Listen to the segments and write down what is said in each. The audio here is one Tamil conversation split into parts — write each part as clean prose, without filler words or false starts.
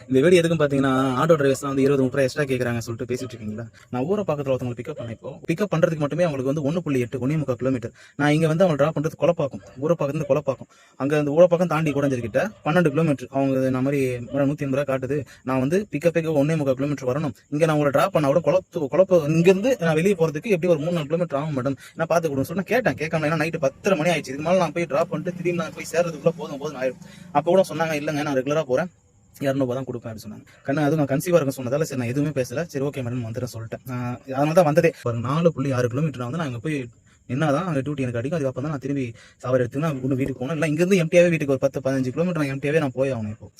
இந்த வீடியோ எதுக்கும் பாத்தீங்கன்னா ஆட்டோ டிரைவர்ஸ் வந்து 20-30 எக்ஸ்ட்ரா கேட்கறாங்க சொல்லிட்டு பேசிட்டு இருக்கீங்களா. நான் ஊரை பக்கத்துல ஒருத்தவங்க பிக்கப் பண்ணேன். இப்போ பிக்கப் பண்றதுக்கு மட்டுமே அவங்களுக்கு வந்து 1.8 1.3 கிலோமீட்டர். நான் இங்க வந்து அவங்க டிராப் பண்றது கொலப்பாக்கம், ஊரை பக்கத்துல கொலப்பாக்கம். அங்க அந்த ஊரை பக்கம் தாண்டி குடஞ்சிருக்கிட்ட 12 கிலோமீட்டர். அவங்க நான் மாதிரி 180 ரூபா காட்டுது. நான் வந்து பிக்கப்புக்கு 1.3 கிலோமீட்டர் வரணும். இங்க நான் உங்களை டிராப் பண்ண கூட குழப்ப இங்க இருந்து நான் வெளியே போறதுக்கு எப்படி ஒரு 3-4 கிலோமீட்டர் ஆகும் மேடம், நான் பாத்து கொடுங்க சொன்னா கேட்டேன். கேட்காம ஏன்னா நைட்டு 10:30 மணி ஆயிடுச்சு. இது மேல நான் போய் டிராப் பண்ணிட்டு திரும்பி நான் போய் சேர்றதுக்குள்ள போதும் ஆயிடும். அப்ப கூட சொன்னாங்க இல்லங்க நான் ரெகுலரா போறேன், 200 தான் கொடுப்பேன் அப்படின்னு சொன்னாங்க. அதுவும் நான் கன்சீவா இருக்க சொன்னதால சரி நான் எதுவுமே பேசல. சரி ஓகே மேடம் வந்துடுறேன் சொல்லிட்டேன். அதனால தான் வந்ததே. ஒரு 4.6 கிலோமீட்டர் வந்து நான் அங்கே போய் என்னதான் அங்கே டியூட்டி எனக்கு அடிக்கும். அதுக்கப்புறம் தான் நான் திரும்பி சவாரி எடுத்து நான் வீட்டுக்கு போகணும். இல்லை இங்கிருந்து எம்டியாவே வீட்டுக்கு ஒரு 10-15 கிலோமீட்டர் நான் எம்டியாவே நான் போய் ஆகணும். இப்போ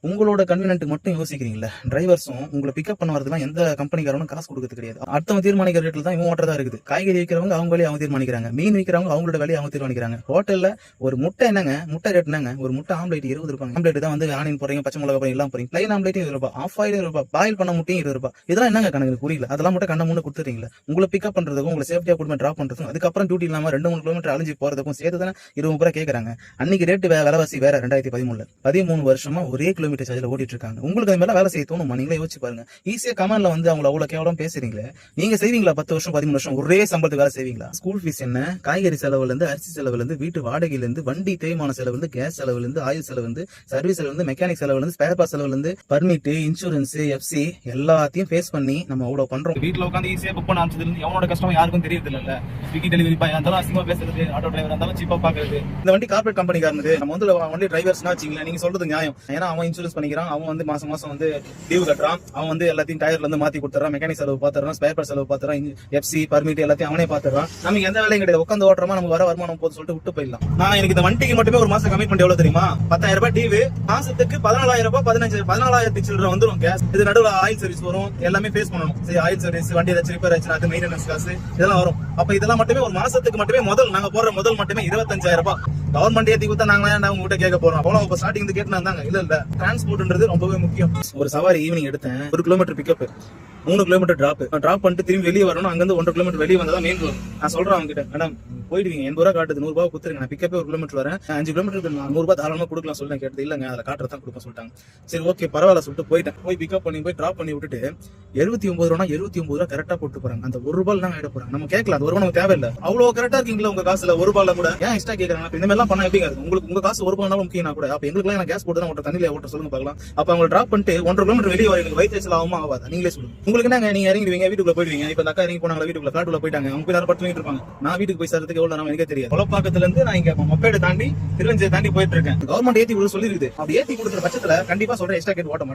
உங்களோட கன்வீனியன்ட் மட்டும் யோசிக்கிறீங்களா? டிரைவர்ஸும் உங்களை பிக்கப் பண்ண வரதுலாம் எந்த கம்பெனிக்காரனும் காசு கொடுக்கறது கிடையாது. அடுத்தவங்க தீர்மானிக்கிற ரேட்டில் தான் இவன் ஓட்டுறதா இருக்குது. காய்கறி விற்கிறவங்க அவங்க வேலையை அவங்க தீர்மானிக்கிறாங்க, மீன் விற்கிறவங்க அவங்களோட வேலையை அவங்க தீர்மானிக்கிறாங்க. ஹோட்டல்ல ஒரு முட்டை என்னங்க, முட்டை ரேட் என்னங்க, ஒரு முட்டை ஆம்லேட் 20 ரூபாய். ஆம்லேட் தான் வந்து ஆனியன் போறீங்க, பச்சை மிளகா போறீங்க, எல்லாம் போறீங்க. பிளைன் ஆம்லேட் 20 ரூபாய், ஆஃப் ஆயில் 20 ரூபாய், பாயில் பண்ண முட்டையும் 20 ரூபாய். இதெல்லாம் என்னங்க கணக்கு புரியல. அதெல்லாம் மட்டும் கண்ண முன்னு கொடுத்துறீங்களா? உங்களை பிக்கப் பண்றதுக்கும் உங்களை சேஃப்டியா கொடுத்து டிராப் பண்றதுக்கும் அதுக்கப்புறம் டியூட்டி இல்லாம 2-3 கிலோமீட்டர் அழிஞ்சு போறதுக்கும் சேர்த்து தானே 20 ரூபாய் கேட்கறாங்க. அன்னைக்கு ரேட்டு விலைவாசி வேற. 2013 13 வருஷமா ஒரே கிலோமீட்டர் சார்ஜில் ஓடிட்டு இருக்காங்க. உங்களுக்கு அது மேல வேலை செய்ய தோணுமா? நீங்களே யோசிச்சு பாருங்க. ஈஸியா கமெண்ட்ல வந்து அவங்க அவ்வளவு கேவலம் பேசுறீங்களே, நீங்க செய்வீங்களா? 10 வருஷம் 13 வருஷம் ஒரே சம்பளத்துக்கு வேலை செய்வீங்களா? ஸ்கூல் ஃபீஸ் என்ன, காய்கறி செலவுல இருந்து, அரிசி செலவுல இருந்து, வீட்டு வாடகையில இருந்து, வண்டி தேய்மான செலவுல இருந்து, கேஸ் செலவுல இருந்து, ஆயில் செலவு இருந்து, சர்வீஸ் செலவு இருந்து, மெக்கானிக் செலவுல இருந்து, ஸ்பேர் பார்ட் செலவுல இருந்து, பர்மிட், இன்சூரன்ஸ், எஃப்சி எல்லாத்தையும் ஃபேஸ் பண்ணி நம்ம அவ்வளவு பண்றோம். வீட்டுல உட்காந்து ஈஸியா புக் பண்ண ஆரம்பிச்சதுல இருந்து எவனோட கஷ்டம் யாருக்கும் தெரியுது இல்ல. ஸ்விக்கி டெலிவரி பாய் இருந்தாலும் அசிங்கமா பேசுறது, ஆட்டோ டிரைவர் இருந்தாலும் சீப்பா பாக்குறது. இந்த வண்டி கார்பரேட் கம்பெனிக்காரனது. நம்ம வந்து வண்டி டிரைவர்ஸ்னா வச்சுங்களேன், நீங்க சொல்றது நியாயம். ஏன்னா அவன் இன்சூரன்ஸ் பண்ணிக்கிறான், அவன் வந்து மாசம் வந்து டியூ கட்டுறான், அவன் வந்து எல்லாத்தையும் டயர்ல இருந்து மாத்தி கொடுத்துறான், மெக்கானிக் செலவு பாத்துறான், ஸ்பேர் பார்ட் செலவு பாத்துறான், எஃப்சி பர்மிட் எல்லாத்தையும் அவனே பாத்துறான். நமக்கு எந்த வேலையும் கிடையாது. உட்காந்து ஓட்டுறமா நமக்கு வர வருமானம் போது சொல்லிட்டு விட்டு போயிடலாம். நான் எனக்கு இந்த வண்டிக்கு மட்டுமே ஒரு மாசம் கமிட்மெண்ட் எவ்வளவு தெரியுமா? 10,000 ரூபாய் டியூ, மாசத்துக்கு 14,000 ரூபாய் 14,000 சில்லற வந்துடும். கேஸ் இது நடுவில் ஆயில் சர்வீஸ் வரும், எல்லாமே ஃபேஸ் பண்ணணும். சரி ஆயில் சர்வீஸ், வண்டி ஏதாச்சும் ரிப்பேர் ஆச்சுன்னா அது மெயின்டெனன்ஸ் காசு இதெல்லாம் வரும். அப்ப இதெல்லாம் மட்டுமே ஒரு மாசத்துக்கு மட்டுமே நாங்க போடுற முதல் மட்டுமே 25,000 ரூபாய். கவர்மெண்ட் ஏத்தி கொடுத்தா நாங்க உங்ககிட்ட கேட்க போறோம். அவ்வளவு ஸ்டார்டிங் இருந்து கேட்டு இருந்தாங்க. இல்ல டிரான்ஸ்போர்ட்ன்றது ரொம்பவே முக்கியம். ஒரு சவாரி ஈவினிங் எடுத்தேன், 1 கிலோமீட்டர் பிக்கப், 3 கிலோமீட்டர் டிராப் பண்ணிட்டு திரும்பி வெளியே வரணும். அங்கிருந்து 1.5 கிலோமீட்டர் வெளியே வந்தா மெயின் ரோடு. நான் சொல்றேன் அவங்க கிட்ட, மேடம் போயிடுவீங்க, 80 ரூபாய் காட்டுது, 100 ரூபாய் கொடுத்துருங்க, நான் பிக்கப்பே 1 கிலோமீட்டர் வரேன், 5 கிலோமீட்டருக்கு 100 ரூபாய் தாராளமா கொடுக்கலாம் சொல்லிட்டு கேட்டது. இல்லங்க அதில் காட்டுறதான் கொடுக்க சொல்லிட்டாங்க. சரி ஓகே பரவாயில்ல சொல்லிட்டு போயிட்டேன். போய் பிக்கப் பண்ணி போய் டிராப் பண்ணி விட்டுட்டு 79 ரூபா 79 ரூபாய் கரெக்டா போட்டு போறாங்க. அந்த 1 ரூபாய் தான் ஆயிட போறாங்க. நம்ம கேட்கலாம், அது 1 ரூபாய் நமக்கு தேவையில்லை. அவ்வளவு கரெக்டா இருக்கீங்களா உங்க காசுல? 1 ரூபாய்ல கூட ஏன் எக்ஸ்ட்ரா கேட்கறாங்க? இந்த மாதிரி எல்லாம் பண்ணா எப்படிங்க இருக்கு? உங்களுக்கு உங்க காசு 1 ரூபாய் முக்கியம் கூட. அப்ப எங்களுக்கு எல்லாம் கேஸ் போட்டு தான் ஓட்ட, தண்ணியில ஓட்ட சொல்லுங்க பார்க்கலாம். அப்ப அவங்க டிராப் பண்ணிட்டு 1.5 கிலோமீட்டர் வெளியே வர எனக்கு வயிற்று ஆகுமா ஆகாது? நீங்களே சொல்லுங்க. உங்களுக்கு என்ன, நீங்க இறங்கிடுவீங்க, வீட்டுக்குள்ள போயிடுவீங்க. இப்ப அக்கா இறங்கி போனாங்க, வீட்டுக்குள்ள ஃபிளாட்டுக்குள்ள போயிட்டாங்க, அவங்க எல்லாரும் படுத்து இருப்பாங்க. நான் வீட்டுக்கு போய் சேர்றதுக்கு எவ்வளவு நேரம் எனக்கே தெரியாது. கொலப்பாக்கத்துல இருந்து நான் இங்க மொப்பேடு தாண்டி திருவஞ்சை தாண்டி போயிட்டு இருக்கேன். கவர்மெண்ட் ஏத்தி கொடுத்து சொல்லி இருக்குது. அப்படி ஏத்தி கொடுக்குற பட்சத்துல கண்டிப்பா சொல்றேன் எக்ஸ்ட்ரா கேட்டு ஓட்ட மாட்டேன்.